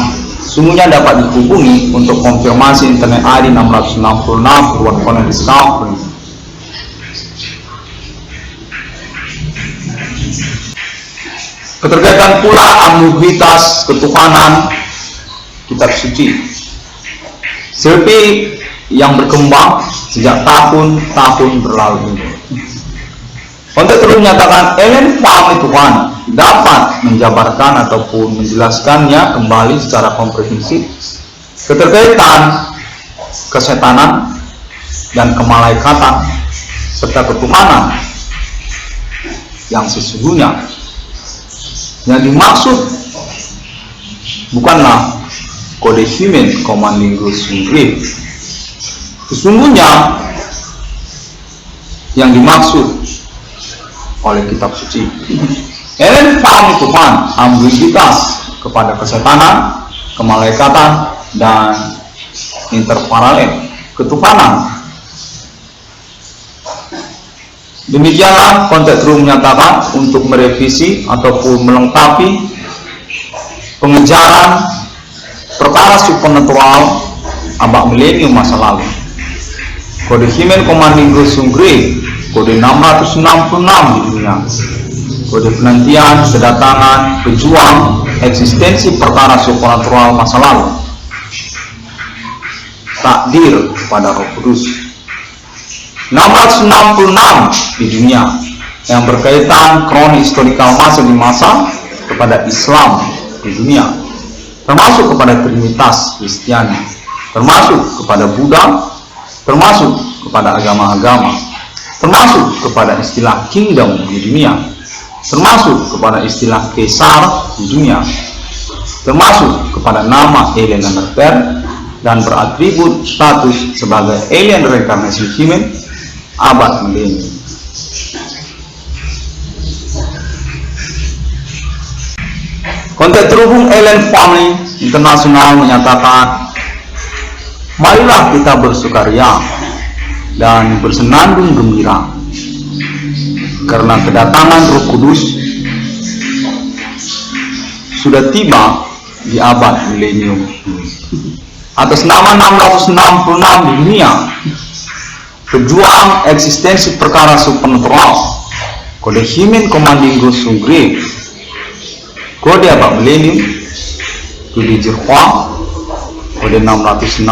sungguhnya dapat dihubungi untuk konfirmasi internet ID 666 Ruang Connect Discovery. Keterkaitan pula ambiguitas ketuhanan kitab suci seperti yang berkembang sejak tahun-tahun berlalu ini. Konteks terus menyatakan alien family Tuhan dapat menjabarkan ataupun menjelaskannya kembali secara komprehensif keterkaitan kesetanan dan kemalaikatan serta ketuhanan yang sesungguhnya. Yang dimaksud bukanlah kode human commanding rules sendiri. Sesungguhnya yang dimaksud oleh kitab suci alien family Tuhan ambiguitas kepada kesetanan, kemalaikatan, dan interparalel ketuhanan. Demikianlah konteks Rum menyatakan untuk merevisi ataupun melengkapi pengejaran perkara supernatural abad milenium masa lalu. Kode Human Commanding Rules Sungri, kode 666 di dunia, kode penantian kedatangan pejuang eksistensi perkara supernatural masa lalu, takdir kepada Roh Kudus. 666 di dunia yang berkaitan kronis historikal masa di masa kepada Islam di dunia, termasuk kepada Trinitas Kristiani, termasuk kepada Buddha, termasuk kepada agama-agama, termasuk kepada istilah kingdom di dunia, termasuk kepada istilah Kaisar di dunia, termasuk kepada nama alien underter dan beratribut status sebagai alien reincarnation human abad milenium. Konteks terhubung alien family internasional menyatakan, marilah kita bersukaria dan bersenandung gembira karena kedatangan Roh Kudus sudah tiba di abad milenium. Atas nama 666 di dunia, pejuang eksistensi perkara supernatural, kode Human Commanding Rules Sungri, kode abad milenium, kode Jerhwa, kode 666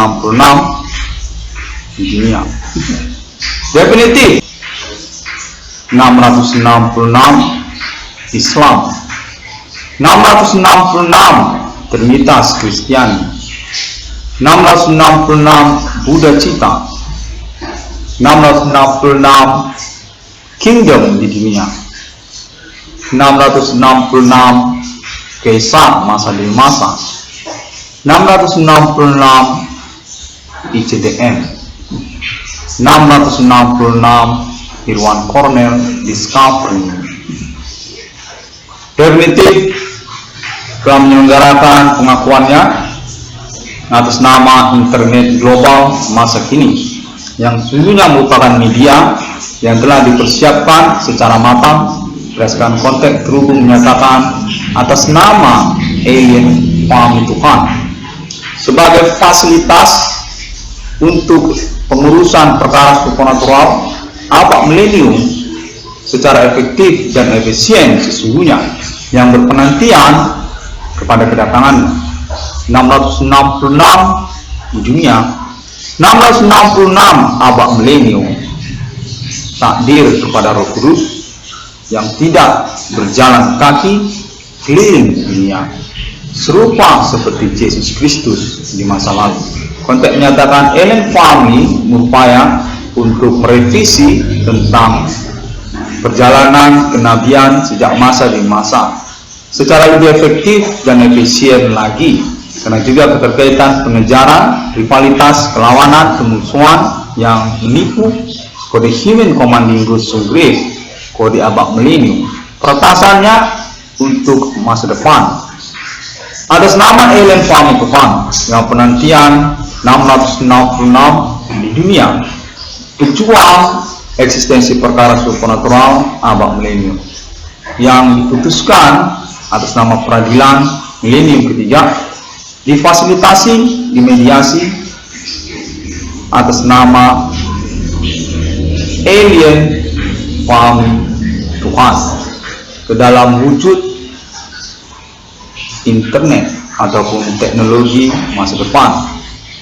di dunia. Definitif 666 Islam, 666 Trinitas Kristiani, 666 Buddha Cita, 666 kingdom di dunia, 666 Kaisar masa demi masa, 666 ICDM, 666 Irwan Cornell Discovery. Definitif telah menyelenggarakan pengakuannya atas nama internet global masa kini, yang sesungguhnya merupakan media yang telah dipersiapkan secara matang berdasarkan konteks terhubung menyatakan atas nama alien family Tuhan sebagai fasilitas untuk pengurusan perkara supernatural abad milenium secara efektif dan efisien sesungguhnya, yang berpenantian kepada kedatangan 666 di dunia, 666 abad milenium, takdir kepada Roh Kudus yang tidak berjalan kaki keliling dunia serupa seperti Yesus Kristus di masa lalu. Konteks menyatakan alien family berupaya untuk merevisi tentang perjalanan kenabian sejak masa di masa secara lebih efektif dan efisien lagi, karena juga keterkaitan pengejaran, rivalitas, kelawanan, kemusuhan yang menipu kode Human Commanding Rules Sungri, kode abad milenium, peretasannya untuk masa depan. atas nama Ellen Fahmi Tuhan yang penantian 666 di dunia, pejuang eksistensi perkara supernatural abad milenium yang diputuskan atas nama peradilan milenium ketiga, difasilitasi, dimediasi atas nama Ellen Fahmi Tuhan ke dalam wujud internet ataupun teknologi masa depan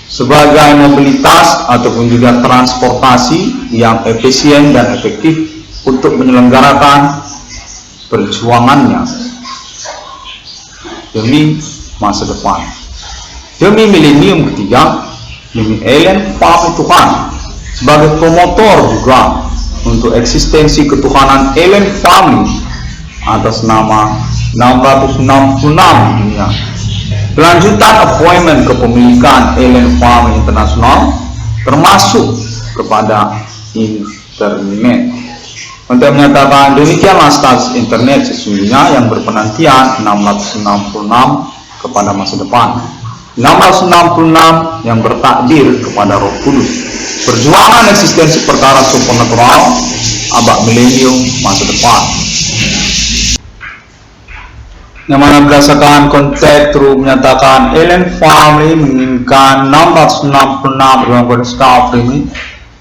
sebagai mobilitas ataupun juga transportasi yang efisien dan efektif untuk menyelenggarakan perjuangannya demi masa depan, demi milenium ketiga, demi Ellen Fahmi Tuhan sebagai promotor juga untuk eksistensi ketuhanan Ellen Fahmi atas nama 666 dunia. Kelanjutan appointment kepemilikan Ellen Fahmi Internasional termasuk kepada internet. Untuk menyatakan demikianlah status internet sesungguhnya yang berpenantian 666 kepada masa depan, 666 yang bertakdir kepada Roh Kudus, perjuangan eksistensi perkara supernatural abad milenium masa depan. Yang mana berdasarkan konteks terus menyatakan Ellen Fahmi menginginkan 666 ruang discovery ini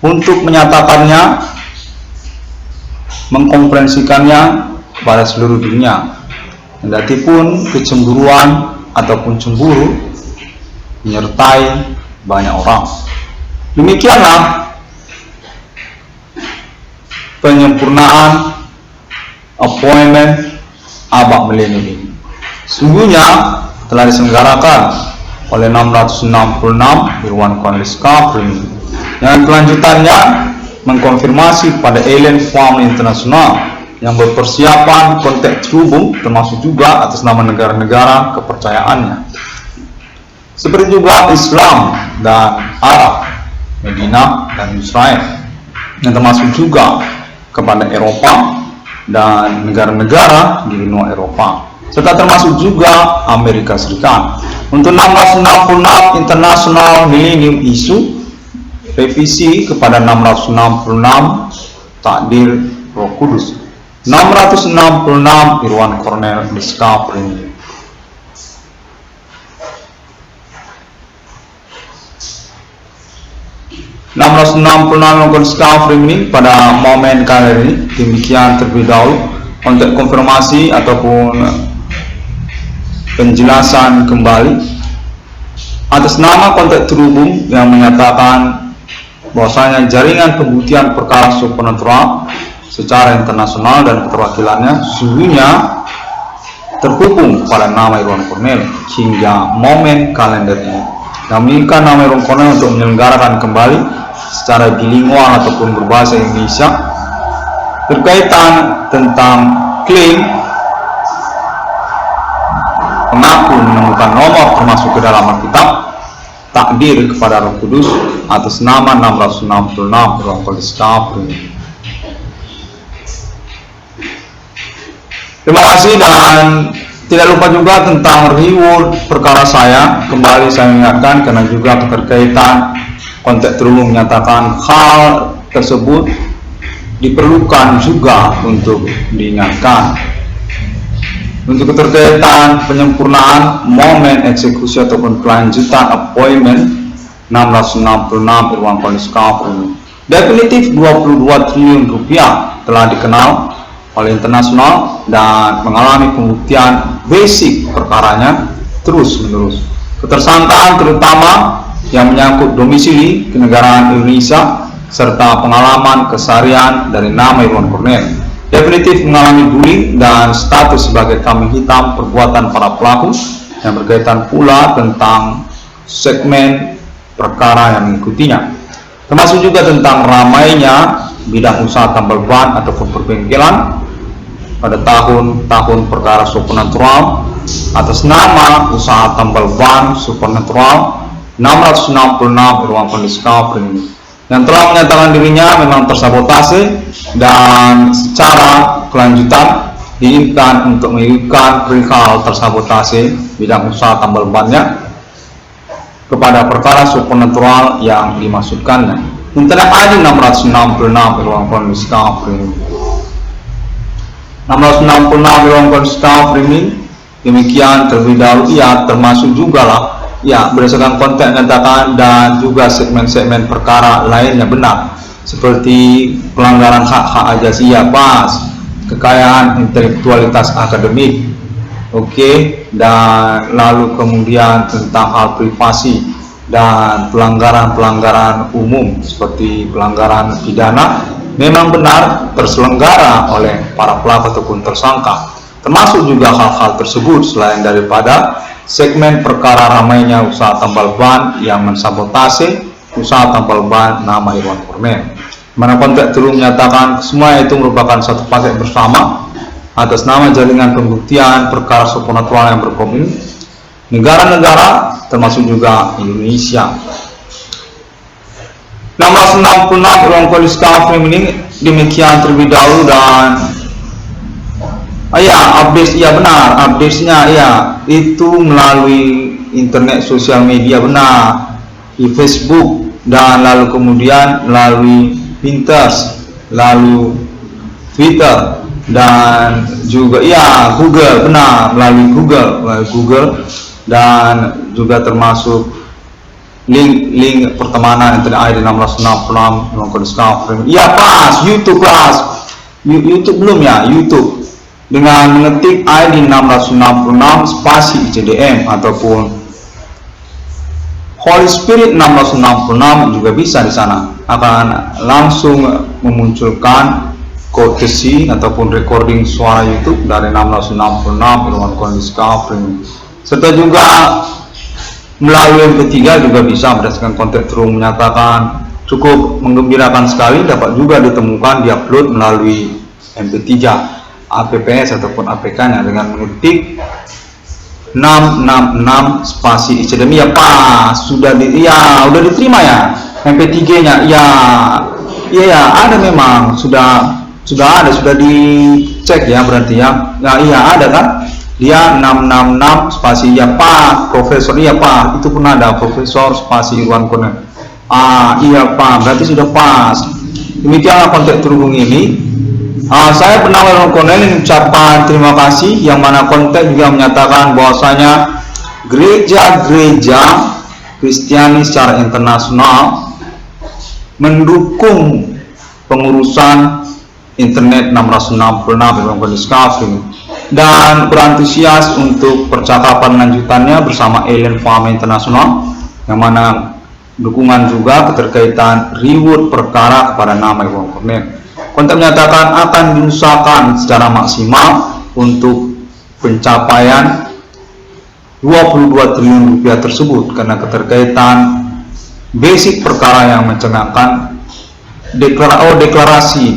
untuk menyatakannya, mengkonferensikannya kepada seluruh dunia. Kendati pun kecemburuan ataupun cemburu menyertai banyak orang. Demikianlah penyempurnaan appointment abad milenium ini. Sungguhnya telah diselenggarakan oleh 666 Irwan Cornelis Discovery yang kelanjutannya mengkonfirmasi pada Ellen Fahmi Internasional yang berpersiapan konteks terhubung termasuk juga atas nama negara-negara kepercayaannya seperti juga Islam dan Arab, Medina dan Israel, yang termasuk juga kepada Eropa dan negara-negara di benua Eropa, serta termasuk juga Amerika Serikat. Untuk 666 International Millennium Issue, revisi kepada 666 takdir Roh Kudus, 666 Irwan Cornelis Discovery. Discovery ini pada momen kali ini demikian terlebih dahulu untuk konfirmasi ataupun penjelasan kembali atas nama konteks terhubung yang menyatakan bahwasanya jaringan pembuktian perkara supernatural secara internasional dan keterwakilannya sesungguhnya terhubung pada nama Irwan Cornelis hingga momen kalender ini, yang menginginkan nama Irwan Cornelis untuk menyelenggarakan kembali secara bilingual ataupun berbahasa Indonesia berkaitan tentang klaim pengaku menemukan nomor termasuk ke dalam Alkitab takdir kepada Roh Kudus atas nama 666 Irwan Cornelis Discovery. Terima kasih dan tidak lupa juga tentang reward perkara saya. Kembali saya ingatkan karena juga keterkaitan konteks terhubung menyatakan hal tersebut diperlukan juga untuk diingatkan. Untuk keterkaitan penyempurnaan momen eksekusi ataupun kelanjutan appointment 666 Irwan Cornelis Discovery, definitif 22 triliun rupiah telah dikenal oleh internasional dan mengalami pembuktian basic perkaranya terus menerus. Ketersangkaan terutama yang menyangkut domisili kenegaraan Indonesia serta pengalaman keseharian dari nama Irwan Cornelis definitif mengalami bullying dan status sebagai kambing hitam perbuatan para pelaku yang berkaitan pula tentang segmen perkara yang mengikutinya, termasuk juga tentang ramainya bidang usaha tambal ban ataupun perbengkelan pada tahun-tahun perkara supernatural atas nama usaha tambal ban supernatural 666 Irwan Cornelis Discovery yang telah menyatakan dirinya memang tersabotase dan secara kelanjutan diinginkan untuk mengirimkan perihal tersabotase bidang usaha tambal bannya kepada perkara supernatural yang dimaksudkannya. Internet ID 666 ruang kondisi discovery 666 ruang kondisi discovery. Demikian terlebih dahulu, ya termasuk juga lah ya berdasarkan konteks nyatakan dan juga segmen-segmen perkara lainnya benar, seperti pelanggaran hak-hak ajasi ya pas, kekayaan intelektualitas akademik, dan lalu kemudian tentang hal privasi dan pelanggaran-pelanggaran umum seperti pelanggaran pidana memang benar terselenggara oleh para pelaku ataupun tersangka. Termasuk juga hal-hal tersebut selain daripada segmen perkara ramainya usaha tambal ban yang mensabotase usaha tambal ban nama Irwan Kornel. Mana konteks dulu menyatakan semua itu merupakan satu paket bersama atas nama jaringan pembuktian perkara supernatural yang berkomitmen negara-negara termasuk juga Indonesia. 666 ruang kondisi discovery ini demikian terlebih dahulu dan update ya benar, update-nya ya itu melalui internet sosial media benar, di Facebook dan lalu kemudian melalui Pinterest, lalu Twitter dan juga ya Google benar, melalui Google dan juga termasuk link pertemanan internet ID 666 ruang kondisi discovery. Ya pas YouTube YouTube belum ya YouTube dengan mengetik ID 666 spasi ICDM ataupun Holy Spirit 666 juga bisa di sana akan langsung memunculkan quotation ataupun recording suara YouTube dari 666 ruang kondisi discovery, serta juga melalui MP3 juga bisa berdasarkan konteks terus menyatakan cukup menggembirakan sekali dapat juga ditemukan diupload melalui MP3 APPS ataupun APK-nya dengan mengetik 666 spasi ICDM ya pas sudah udah diterima ya MP3-nya ya ada memang sudah dicek ya berarti ya ada kan dia 666 spasi ya pak profesor ya pak itu pun ada profesor spasi Irwan Kornel iya pak berarti sudah pas. Demikianlah konteks terhubung ini. Saya penawar Irwan Kornel ini ucapan terima kasih yang mana konteks juga menyatakan bahwasanya gereja-gereja Kristiani secara internasional mendukung pengurusan internet 666 Irwan Kornel discovery dan berantusias untuk percakapan lanjutannya bersama Alien Farm International yang mana dukungan juga keterkaitan reward perkara kepada nama Irwan Kornel. Konten menyatakan akan diusahakan secara maksimal untuk pencapaian 22 triliun rupiah tersebut karena keterkaitan basic perkara yang mencengangkan deklarasi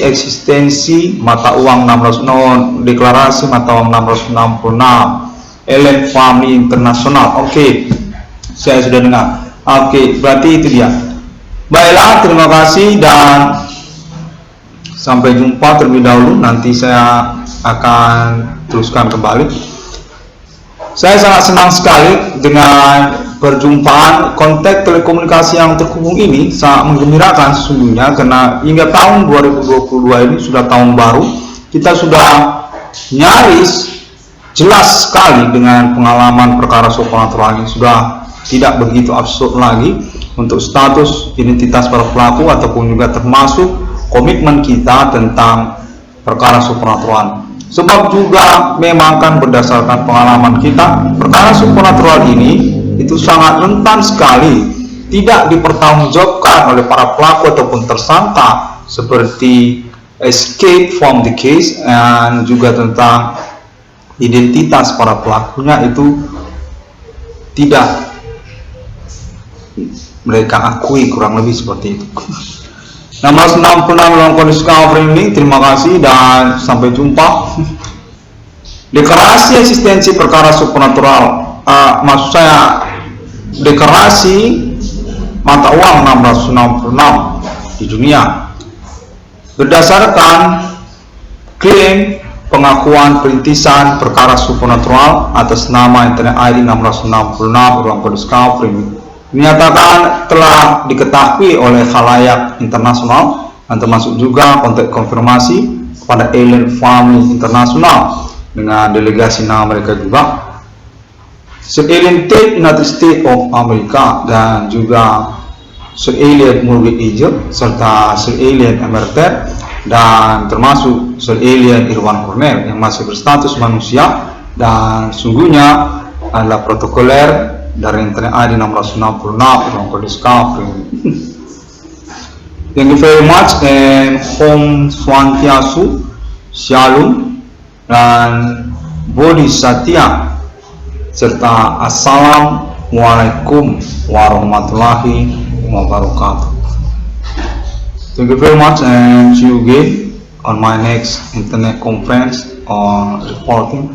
eksistensi mata uang 666 deklarasi mata uang 666 Alien Family International. Saya sudah dengar. Berarti itu dia. Baiklah, terima kasih dan sampai jumpa terlebih dahulu. Nanti saya akan teruskan kembali. Saya sangat senang sekali dengan perjumpaan konteks telekomunikasi yang terhubung ini, sangat menggembirakan sesungguhnya karena hingga tahun 2022 ini sudah tahun baru, kita sudah nyaris jelas sekali dengan pengalaman perkara supernatural ini sudah tidak begitu absurd lagi untuk status identitas para pelaku ataupun juga termasuk komitmen kita tentang perkara supernatural. Sebab juga memang kan berdasarkan pengalaman kita, perkara supernatural ini itu sangat rentan sekali tidak dipertanggungjawabkan oleh para pelaku ataupun tersangka, seperti escape from the case dan juga tentang identitas para pelakunya itu tidak mereka akui, kurang lebih seperti itu. 666 ruang kondisi discovery ini, terima kasih dan sampai jumpa. Deklarasi eksistensi perkara supernatural, maksud saya deklarasi mata uang 666 di dunia berdasarkan klaim pengakuan perintisan perkara supernatural atas nama Internet ID 666 Ruang Discovery dinyatakan telah diketahui oleh khalayak internasional dan termasuk juga konteks konfirmasi kepada Alien Family Internasional dengan delegasi nama mereka juga Sir Alien Tape United States of America dan juga Sir Alien Murray Egypt serta Sir Alien Emerter dan termasuk Sir Alien Irwan Cornell yang masih berstatus manusia dan sungguhnya adalah protokoler dari Internet ID 666 Ruang Discovery. Thank you very much and Om Swantiastu, Shalom dan Bodhisattva serta Assalamualaikum warahmatullahi wabarakatuh. Thank you very much and see you again on my next internet conference on reporting.